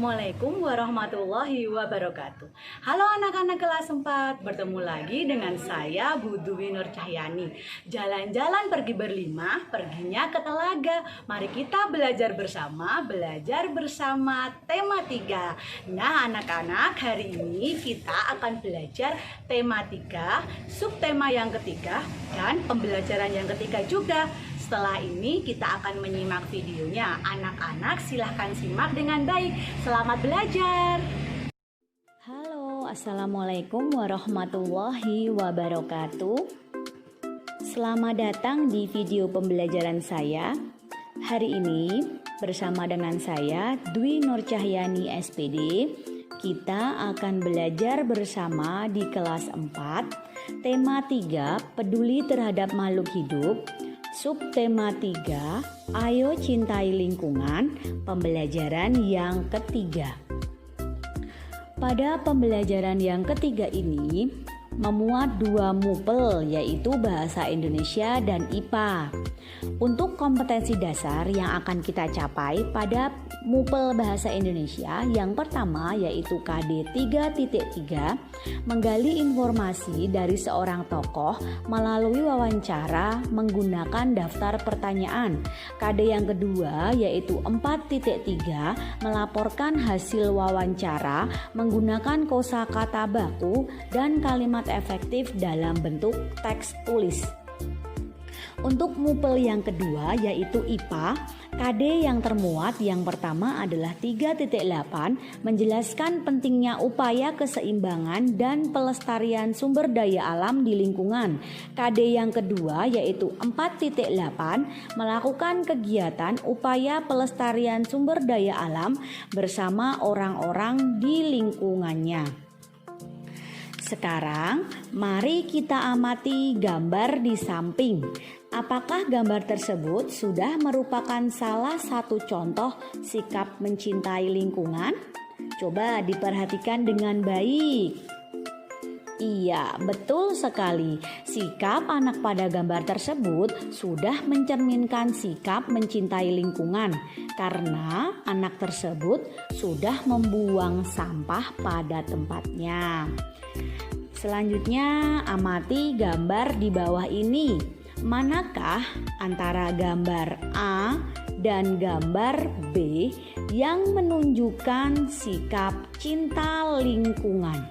Assalamualaikum warahmatullahi wabarakatuh. Halo anak-anak kelas 4, bertemu lagi dengan saya Bu Dwi Nur Cahyani. Jalan-jalan pergi berlima, perginya ke telaga. Mari kita belajar bersama tema 3. Nah anak-anak, hari ini kita akan belajar tema 3, subtema yang ketiga, dan pembelajaran yang ketiga juga. Setelah ini kita akan menyimak videonya. Anak-anak silahkan simak dengan baik. Selamat belajar. Halo, Assalamualaikum warahmatullahi wabarakatuh. Selamat datang di video pembelajaran saya. Hari ini bersama dengan saya Dwi Nur Cahyani SPD, kita akan belajar bersama di kelas 4, tema 3, peduli terhadap makhluk hidup. Subtema 3, ayo cintai lingkungan, pembelajaran yang ketiga. Pada pembelajaran yang ketiga ini memuat 2 mupel, yaitu bahasa Indonesia dan IPA. Untuk kompetensi dasar yang akan kita capai pada mupel bahasa Indonesia, yang pertama yaitu KD 3.3, menggali informasi dari seorang tokoh melalui wawancara menggunakan daftar pertanyaan. KD yang kedua yaitu 4.3, melaporkan hasil wawancara menggunakan kosakata baku dan kalimat efektif dalam bentuk teks tulis. Untuk mupel yang kedua yaitu IPA, KD yang termuat yang pertama adalah 3.8, menjelaskan pentingnya upaya keseimbangan dan pelestarian sumber daya alam di lingkungan. KD yang kedua yaitu 4.8, melakukan kegiatan upaya pelestarian sumber daya alam bersama orang-orang di lingkungannya. Sekarang mari kita amati gambar di samping. Apakah gambar tersebut sudah merupakan salah satu contoh sikap mencintai lingkungan? Coba diperhatikan dengan baik. Iya, betul sekali. Sikap anak pada gambar tersebut sudah mencerminkan sikap mencintai lingkungan karena anak tersebut sudah membuang sampah pada tempatnya. Selanjutnya, amati gambar di bawah ini. Manakah antara gambar A dan gambar B yang menunjukkan sikap cinta lingkungan?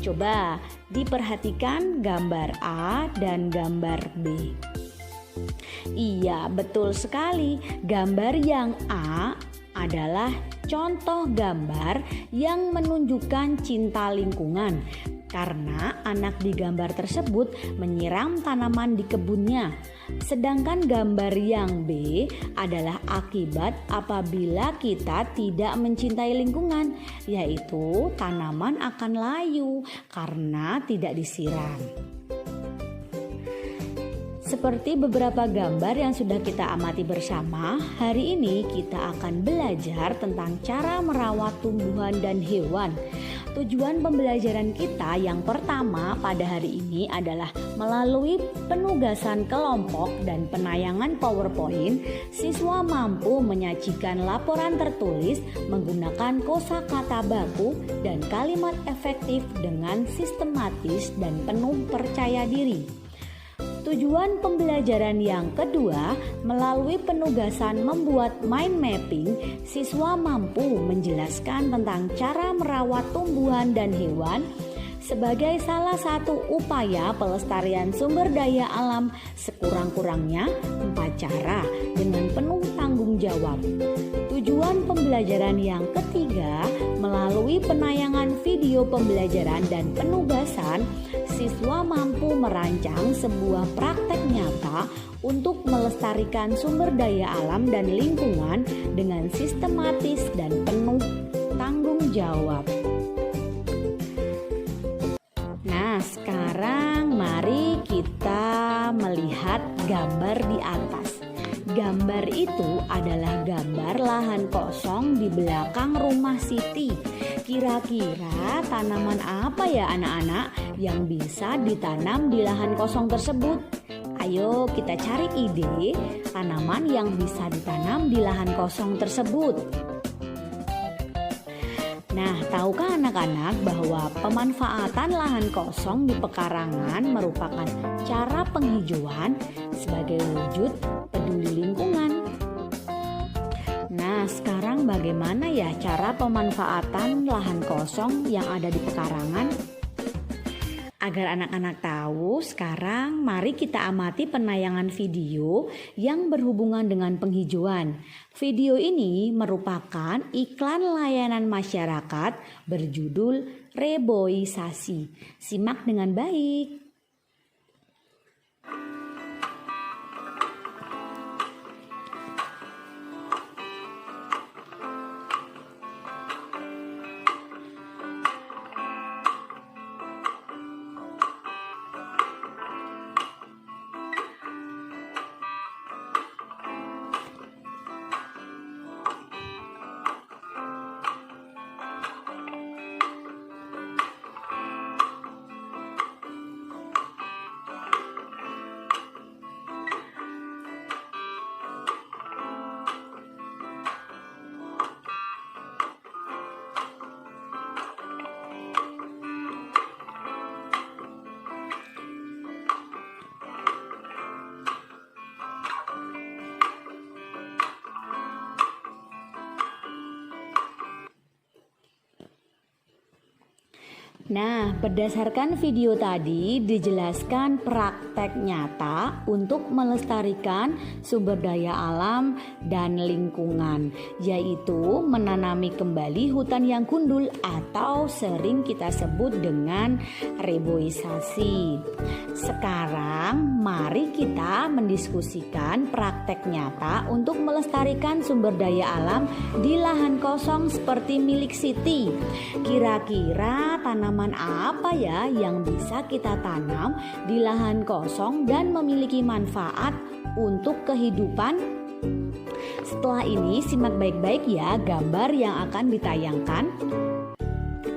Coba diperhatikan gambar A dan gambar B. Iya, betul sekali. Gambar yang A adalah contoh gambar yang menunjukkan cinta lingkungan karena anak di gambar tersebut menyiram tanaman di kebunnya. Sedangkan gambar yang B adalah akibat apabila kita tidak mencintai lingkungan, yaitu tanaman akan layu karena tidak disiram. Seperti beberapa gambar yang sudah kita amati bersama, hari ini kita akan belajar tentang cara merawat tumbuhan dan hewan. Tujuan pembelajaran kita yang pertama pada hari ini adalah melalui penugasan kelompok dan penayangan PowerPoint, siswa mampu menyajikan laporan tertulis menggunakan kosakata baku dan kalimat efektif dengan sistematis dan penuh percaya diri. Tujuan pembelajaran yang kedua, melalui penugasan membuat mind mapping, siswa mampu menjelaskan tentang cara merawat tumbuhan dan hewan sebagai salah satu upaya pelestarian sumber daya alam, sekurang-kurangnya 4 cara dengan penuh tanggung jawab. Tujuan pembelajaran yang ketiga, melalui penayangan video pembelajaran dan penugasan, siswa mampu merancang sebuah praktek nyata untuk melestarikan sumber daya alam dan lingkungan dengan sistematis dan penuh tanggung jawab. Nah, sekarang mari kita melihat gambar di atas. Gambar itu adalah gambar lahan kosong di belakang rumah Siti. Kira-kira tanaman apa ya anak-anak yang bisa ditanam di lahan kosong tersebut? Ayo kita cari ide tanaman yang bisa ditanam di lahan kosong tersebut. Nah, tahukah anak-anak bahwa pemanfaatan lahan kosong di pekarangan merupakan cara penghijauan sebagai wujud peduli lingkungan? Nah, sekarang bagaimana ya cara pemanfaatan lahan kosong yang ada di pekarangan? Agar anak-anak tahu, sekarang mari kita amati penayangan video yang berhubungan dengan penghijauan. Video ini merupakan iklan layanan masyarakat berjudul Reboisasi. Simak dengan baik. Nah, berdasarkan video tadi dijelaskan praktek nyata untuk melestarikan sumber daya alam dan lingkungan, yaitu menanami kembali hutan yang gundul atau sering kita sebut dengan reboisasi. Sekarang mari kita mendiskusikan praktek nyata untuk melestarikan sumber daya alam di lahan kosong seperti milik Siti. Kira-kira tanaman apa ya yang bisa kita tanam di lahan kosong dan memiliki manfaat untuk kehidupan? Setelah ini simak baik-baik ya gambar yang akan ditayangkan.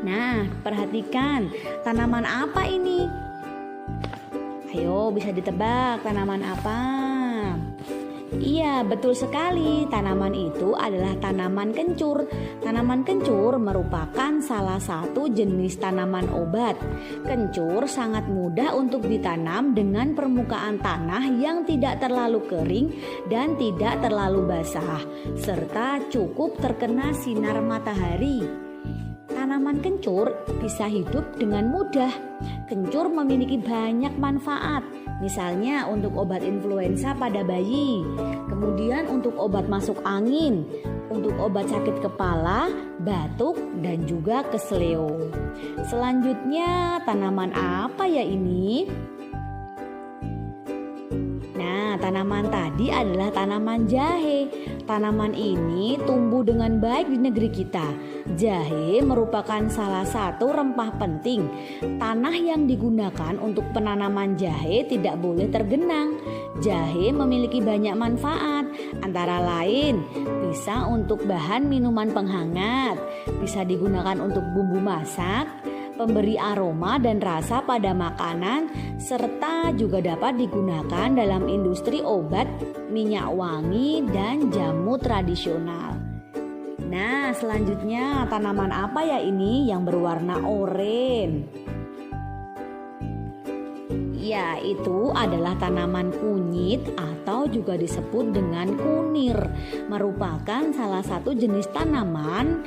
Nah, perhatikan tanaman apa ini? Ayo, bisa ditebak tanaman apa? Iya, betul sekali. Tanaman itu adalah tanaman kencur. Tanaman kencur merupakan salah satu jenis tanaman obat. Kencur sangat mudah untuk ditanam dengan permukaan tanah yang tidak terlalu kering dan tidak terlalu basah, serta cukup terkena sinar matahari. Tanaman kencur bisa hidup dengan mudah. Kencur memiliki banyak manfaat, misalnya untuk obat influenza pada bayi, kemudian untuk obat masuk angin, untuk obat sakit kepala, batuk, dan juga keseleo. Selanjutnya, tanaman apa ya ini? Nah, tanaman tadi adalah tanaman jahe. Tanaman ini tumbuh dengan baik di negeri kita. Jahe merupakan salah satu rempah penting. Tanah yang digunakan untuk penanaman jahe tidak boleh tergenang. Jahe memiliki banyak manfaat, antara lain bisa untuk bahan minuman penghangat, bisa digunakan untuk bumbu masak, pemberi aroma dan rasa pada makanan, serta juga dapat digunakan dalam industri obat, minyak wangi, dan jamu tradisional. Nah, selanjutnya tanaman apa ya ini yang berwarna oranye? Ya, itu adalah tanaman kunyit atau juga disebut dengan kunir. Merupakan salah satu jenis tanaman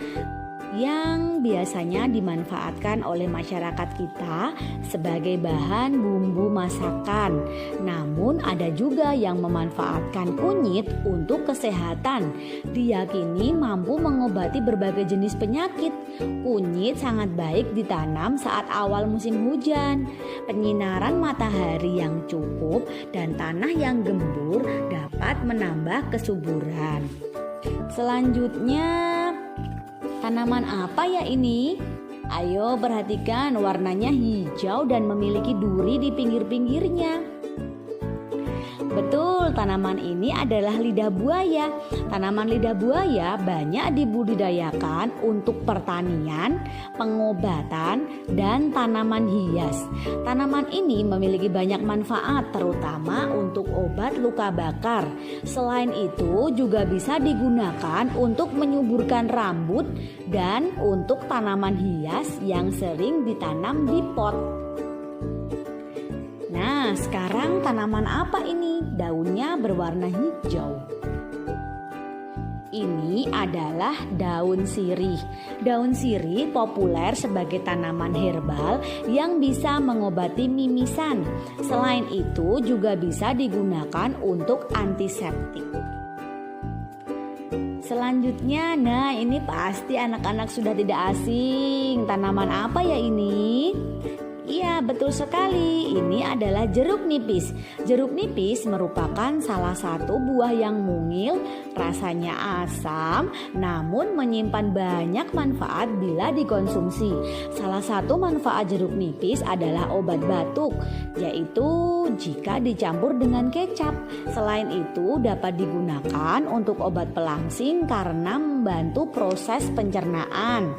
yang biasanya dimanfaatkan oleh masyarakat kita sebagai bahan bumbu masakan. Namun ada juga yang memanfaatkan kunyit untuk kesehatan. Diyakini mampu mengobati berbagai jenis penyakit. Kunyit sangat baik ditanam saat awal musim hujan. Penyinaran matahari yang cukup dan tanah yang gembur dapat menambah kesuburan. Selanjutnya, tanaman apa ya ini? Ayo perhatikan, warnanya hijau dan memiliki duri di pinggir-pinggirnya. Betul, tanaman ini adalah lidah buaya. Tanaman lidah buaya banyak dibudidayakan untuk pertanian, pengobatan, dan tanaman hias. Tanaman ini memiliki banyak manfaat, terutama untuk obat luka bakar. Selain itu, juga bisa digunakan untuk menyuburkan rambut dan untuk tanaman hias yang sering ditanam di pot. Nah, sekarang tanaman apa ini? Daunnya berwarna hijau. Ini adalah daun sirih. Daun sirih populer sebagai tanaman herbal yang bisa mengobati mimisan. Selain itu, juga bisa digunakan untuk antiseptik. Selanjutnya, nah ini pasti anak-anak sudah tidak asing. Tanaman apa ya ini? Iya, betul sekali. Ini adalah jeruk nipis. Jeruk nipis merupakan salah satu buah yang mungil, rasanya asam, namun menyimpan banyak manfaat bila dikonsumsi. Salah satu manfaat jeruk nipis adalah obat batuk, yaitu jika dicampur dengan kecap. Selain itu, dapat digunakan untuk obat pelangsing karena membantu proses pencernaan.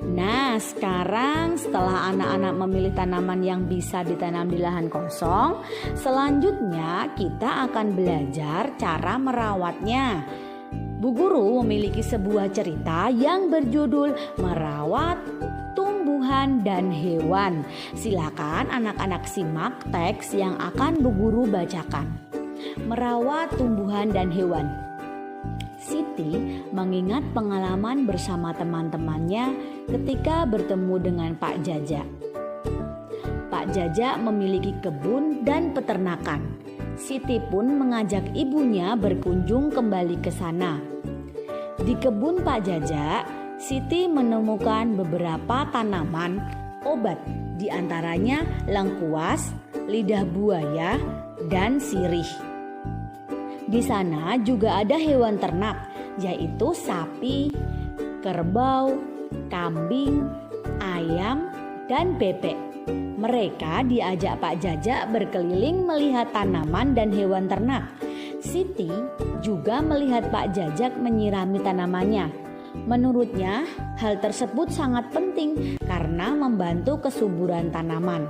Nah, sekarang setelah anak-anak memilih tanaman yang bisa ditanam di lahan kosong, selanjutnya kita akan belajar cara merawatnya. Bu Guru memiliki sebuah cerita yang berjudul Merawat Tumbuhan dan Hewan. Silakan anak-anak simak teks yang akan Bu Guru bacakan. Merawat tumbuhan dan hewan. Siti mengingat pengalaman bersama teman-temannya ketika bertemu dengan Pak Jaja. Pak Jaja memiliki kebun dan peternakan. Siti pun mengajak ibunya berkunjung kembali ke sana. Di kebun Pak Jaja, Siti menemukan beberapa tanaman obat, di antaranya lengkuas, lidah buaya, dan sirih. Di sana juga ada hewan ternak, yaitu sapi, kerbau, kambing, ayam, dan bebek. Mereka diajak Pak Jaja berkeliling melihat tanaman dan hewan ternak. Siti juga melihat Pak Jaja menyirami tanamannya. Menurutnya, hal tersebut sangat penting karena membantu kesuburan tanaman.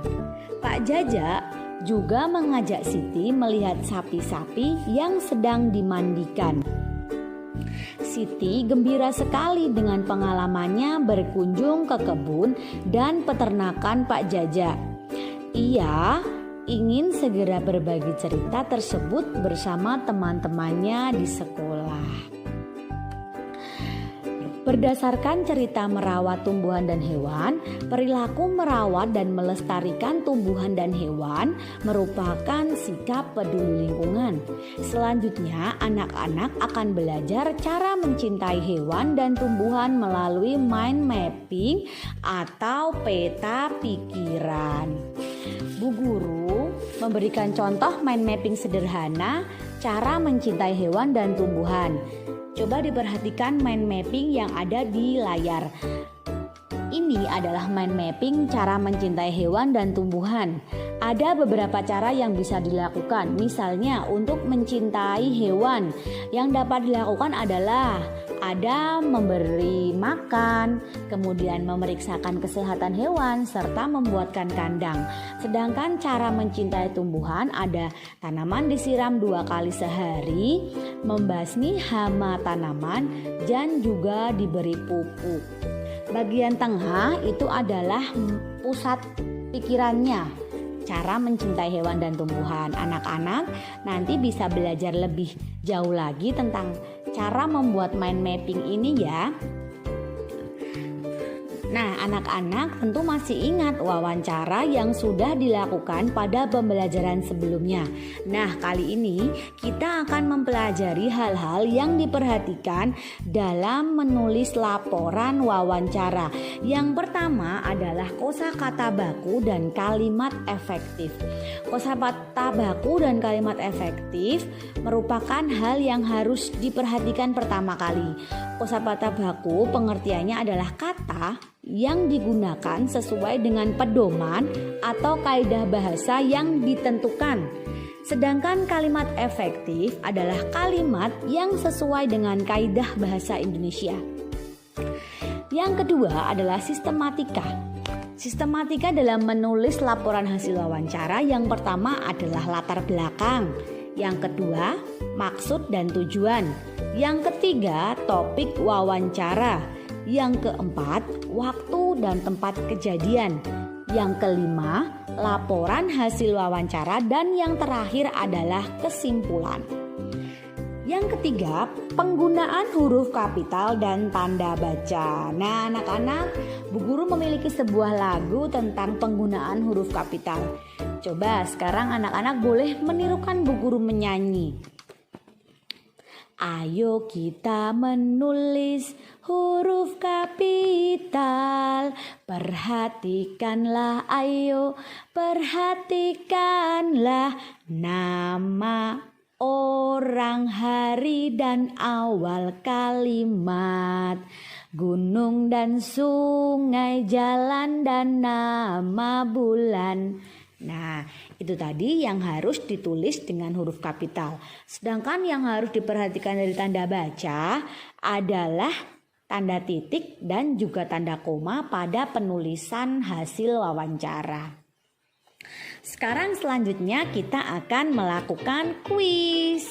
Pak Jaja juga mengajak Siti melihat sapi-sapi yang sedang dimandikan. Siti gembira sekali dengan pengalamannya berkunjung ke kebun dan peternakan Pak Jaja. Ia ingin segera berbagi cerita tersebut bersama teman-temannya di sekolah. Berdasarkan cerita merawat tumbuhan dan hewan, perilaku merawat dan melestarikan tumbuhan dan hewan merupakan sikap peduli lingkungan. Selanjutnya, anak-anak akan belajar cara mencintai hewan dan tumbuhan melalui mind mapping atau peta pikiran. Bu Guru memberikan contoh mind mapping sederhana cara mencintai hewan dan tumbuhan. Coba diperhatikan mind mapping yang ada di layar. Ini adalah mind mapping cara mencintai hewan dan tumbuhan. Ada beberapa cara yang bisa dilakukan. Misalnya untuk mencintai hewan, yang dapat dilakukan adalah ada memberi makan, kemudian memeriksakan kesehatan hewan, serta membuatkan kandang. Sedangkan cara mencintai tumbuhan ada tanaman disiram 2 kali sehari, membasmi hama tanaman, dan juga diberi pupuk. Bagian tengah itu adalah pusat pikirannya, cara mencintai hewan dan tumbuhan. Anak-anak nanti bisa belajar lebih jauh lagi tentang cara membuat mind mapping ini ya. Nah, anak-anak tentu masih ingat wawancara yang sudah dilakukan pada pembelajaran sebelumnya. Nah, kali ini kita akan mempelajari hal-hal yang diperhatikan dalam menulis laporan wawancara. Yang pertama adalah kosakata baku dan kalimat efektif. Kosakata baku dan kalimat efektif merupakan hal yang harus diperhatikan pertama kali. Kosakata baku pengertiannya adalah kata yang digunakan sesuai dengan pedoman atau kaidah bahasa yang ditentukan. Sedangkan kalimat efektif adalah kalimat yang sesuai dengan kaidah bahasa Indonesia. Yang kedua adalah sistematika. Sistematika dalam menulis laporan hasil wawancara yang pertama adalah latar belakang, yang kedua maksud dan tujuan, yang ketiga topik wawancara, yang keempat waktu dan tempat kejadian, yang kelima laporan hasil wawancara, dan yang terakhir adalah kesimpulan. Yang ketiga, penggunaan huruf kapital dan tanda baca. Nah, anak-anak, Bu Guru memiliki sebuah lagu tentang penggunaan huruf kapital. Coba sekarang anak-anak boleh menirukan Bu Guru menyanyi. Ayo kita menulis huruf kapital. Perhatikanlah, ayo perhatikanlah nama, orang, hari, dan awal kalimat, gunung dan sungai, jalan, dan nama bulan. Nah, itu tadi yang harus ditulis dengan huruf kapital. Sedangkan yang harus diperhatikan dari tanda baca adalah tanda titik dan juga tanda koma pada penulisan hasil wawancara. Sekarang selanjutnya kita akan melakukan kuis.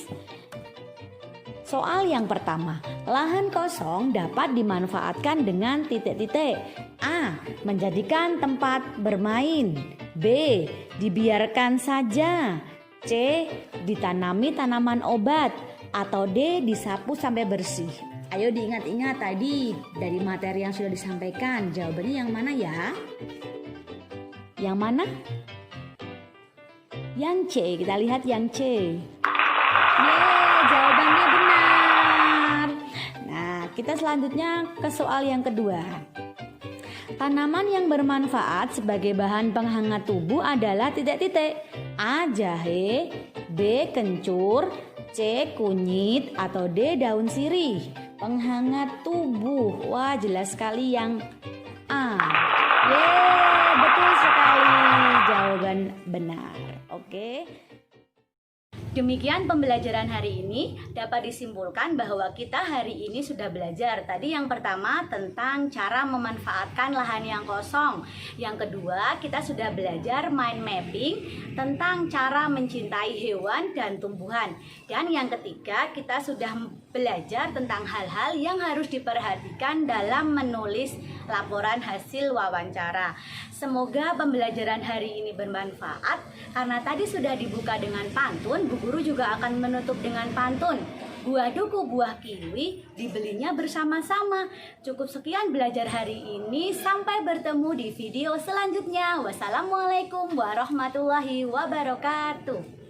Soal yang pertama, lahan kosong dapat dimanfaatkan dengan titik-titik. A. Menjadikan tempat bermain. B. Dibiarkan saja. C. Ditanami tanaman obat. Atau D. Disapu sampai bersih. Ayo diingat-ingat tadi dari materi yang sudah disampaikan. Jawabannya yang mana ya? Yang mana? Yang C. Kita lihat yang C. Jawabannya benar. Nah, kita selanjutnya ke soal yang kedua. Tanaman yang bermanfaat sebagai bahan penghangat tubuh adalah titik-titik. A. Jahe, B. Kencur, C. Kunyit, atau D. Daun sirih. Penghangat tubuh. Wah, jelas sekali yang A. Betul sekali. Jawaban benar. Oke. Demikian pembelajaran hari ini. Dapat disimpulkan bahwa kita hari ini sudah belajar. Tadi yang pertama tentang cara memanfaatkan lahan yang kosong. Yang kedua, kita sudah belajar mind mapping tentang cara mencintai hewan dan tumbuhan. Dan yang ketiga, kita sudah belajar tentang hal-hal yang harus diperhatikan dalam menulis laporan hasil wawancara. Semoga pembelajaran hari ini bermanfaat. Karena tadi sudah dibuka dengan pantun, Bu Guru juga akan menutup dengan pantun. Buah duku, buah kiwi, dibelinya bersama-sama. Cukup sekian belajar hari ini. Sampai bertemu di video selanjutnya. Wassalamualaikum warahmatullahi wabarakatuh.